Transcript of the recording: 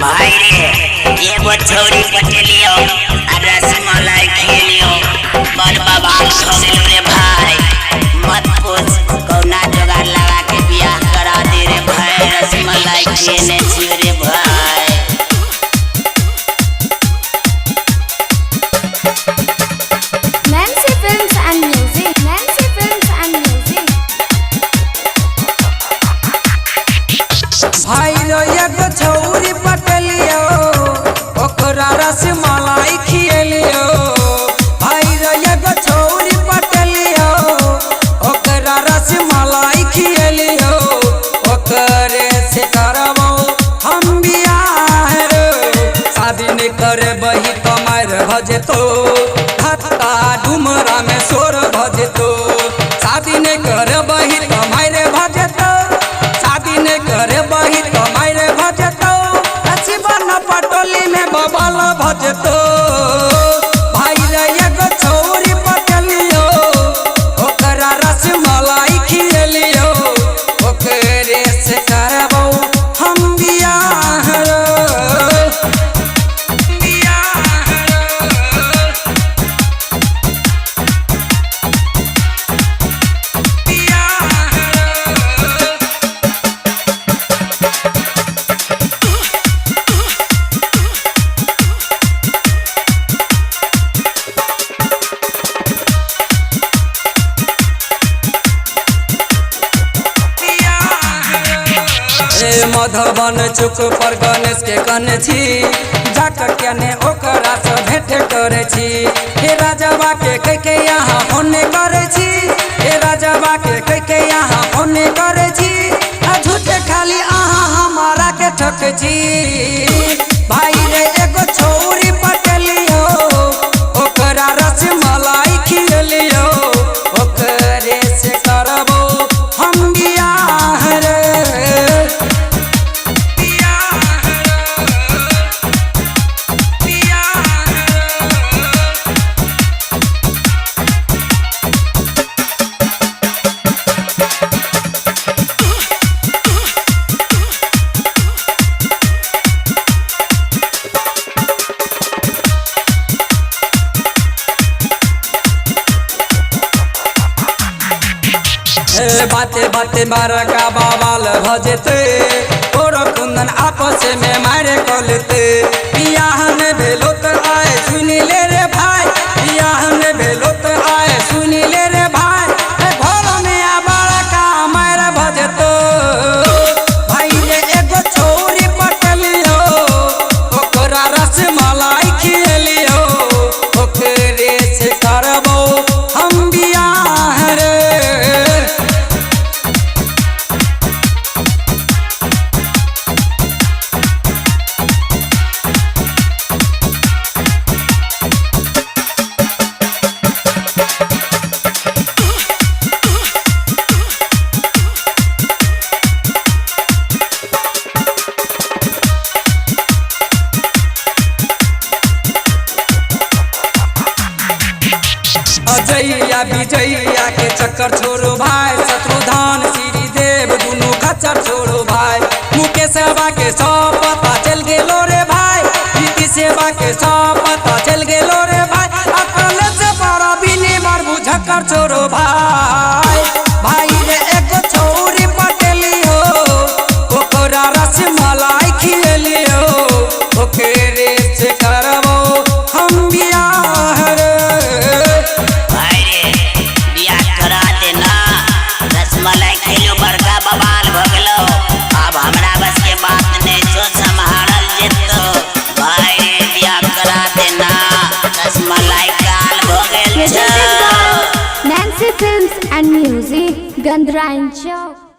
भाई रे एगो छोरी पटेलियो आ रसमलाई खेलियो बड़ बवाल हो गेलो रे भाई। मत पूछ कौना जुगाड़ लगा के बियाह करा दे रे भाई। रसमलाई खेने छियो रे भाई। Nancy Films and Music. Nancy Films and Music. भाई रो एगो छोरी पटेलियो ओकरा रसमलाई खिएलियो। भाई रो एगो छोरी पटेलियो ओकरा रसमलाई खिएलियो। ओकरे से करबो हम बियाह रे। शादी नहीं करे बही कमार भजतो हत्ता डुमरा में सोर भजतो। शादी नहीं करे बही कमार भजतो। शादी नहीं करे बही कमार भजतो। जीवन पटोली में बबल भजतो। भाई रे एगो छोरी पटेलियो ओकरा रसमलाई खिएलियो। ओकरे से करबो हम बियाह रे। मधुबन चुक पर गणेश के कने छी जाकर केने ओकरा से भेंट करे छी। हे राजवा के कह के यहाँ होने करे छी। हे राजवा के कह के यहाँ होने करे छी। झूठे खाली आहा हमारा के ठक छी। भाई रे एगो छोरी पटेलियो ओकरा रसमलाई खिएलियो। ओकरे से करबो हम बियाह रे। बाते बाते मारा का बाबाल भजते और कुंदन आपस में मारे कोलते। बियाह में भेलो तो आए सुनी ले रे भाई। बियाह में भेलो तो आए सुनी ले रे भाई। घर में आबार का मारे भजतो। भाई रे एगो छोरी पटेलियो ओकरा रसमलाई खिएलियो। ओकरे से करबो हम बियाह रे। अजैया विजैया के चक्कर छोड़ो भाई। शत्रुघ्न श्री देव दुनू खच्चर छोड़ो भाई। मुकेश सेवा के सब पता चल गेलो रे भाई। प्रीति सेवा के सब पता चल गेलो रे भाई। अकल से बड़ा बिनी मार बुझकर छोड़ो भाई। भाई रे एगो छोरी पटेलियो ओकरा रसमलाई खिएलियो। ओकरे से करबो हम बियाह रे। रसमलाई खेलो बड़का बवाल हो गेलो। अब हमरा बस के बात नहीं सोच संभालल जेतो। भाई रे बियाह करा देना रसमलाई काल हो गेल छ। Nancy Films and Music. Gandrain Chowk.